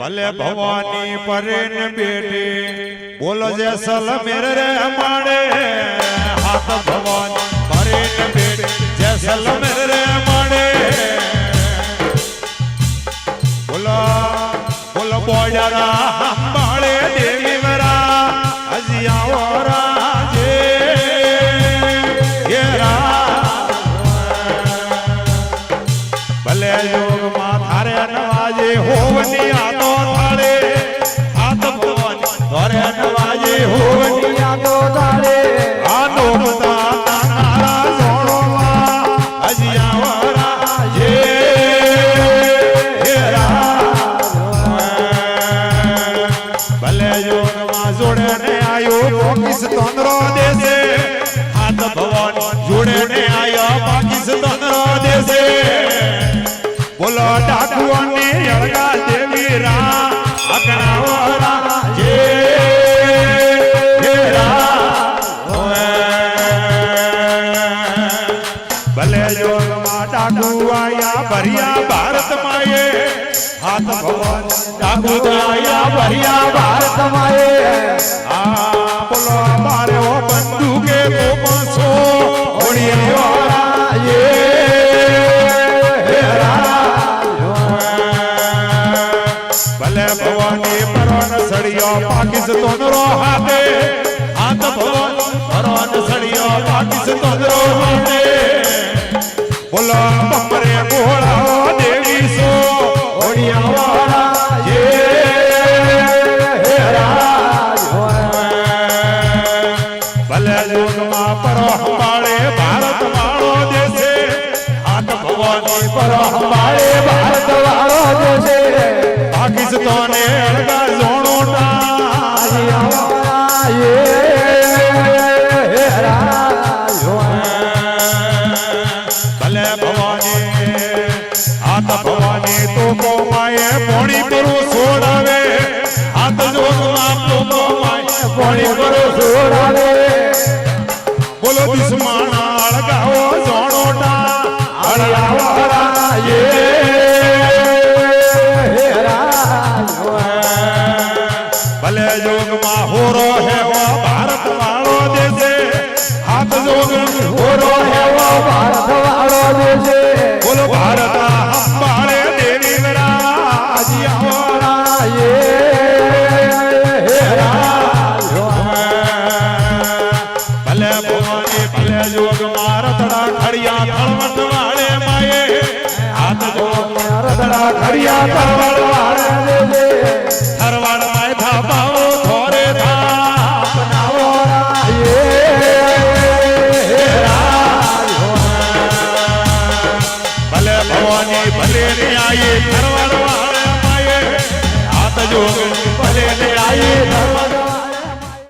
भले भवानी परेन बेटे बोलो जैसल मेरे रे माड़े हाथ भवानी परेन बेटे जैसल मेरे रे माड़े बोलो बोलो बोजरा हमारे देवी मरा अजिया राजे ये भले योग मा थारे नवाजे होवनी आतो थारे हाथ भवानी थारे नवाजे होवनी आतो थारे आनो मता नारा जोड़ो मा अजिया राजे हेरा भले योग मा जोड़े ने आयो किस तंद्रो देसे हाथ भवानी जोड़े ने आयो किस तंद्रो देसे बोलो डाकुआनी अड़गा देवी रा अकनावरा जे हेरा भले योग मा डाकुआया भरिया भारत माये हाथ भगवान डाकुआया भरिया भारत माये बोलो मारे ओ बंधु के को पासो ओड़िया ये भवानी परवन सड़ियो पाकिस्तान रो हाथे हाथ भवानी परवन सड़ियो पाकिस्तान रो हाथे बोलो बमरे घोड़ा देवी सो ओड़िया वाला ये हेरा भले लोग मा परो हमारे भारत वालो जैसे हाथ भवानी परो हमारे भारत वालो जैसे पाकिस्तान अड़गा जोड़ो ना ये भले भवानी हाथ भवानी तो को माए पोणी परो सोड़ावे हाथ जोग तो को माए पोणी परो सोड़ावे बोलो दुश्मना अड़गाओ जोड़ो ना अड़गाओ ये भले योग मा हो रो है वो भारत वालो जैसे हाथ जोग हो रो है वो भारत वालो जैसे बोलो भारत हमारे देवी मेरा अजिया वाला ये भले भवानी भले योग मा रतड़ा खड़िया खड़वट वाले माये हाथ जोग रतड़ा खड़िया खड़वट वाले जैसे हरवाड़ माए था पाओ थोरे था अपनाओ ये भले भवानी भले ने आए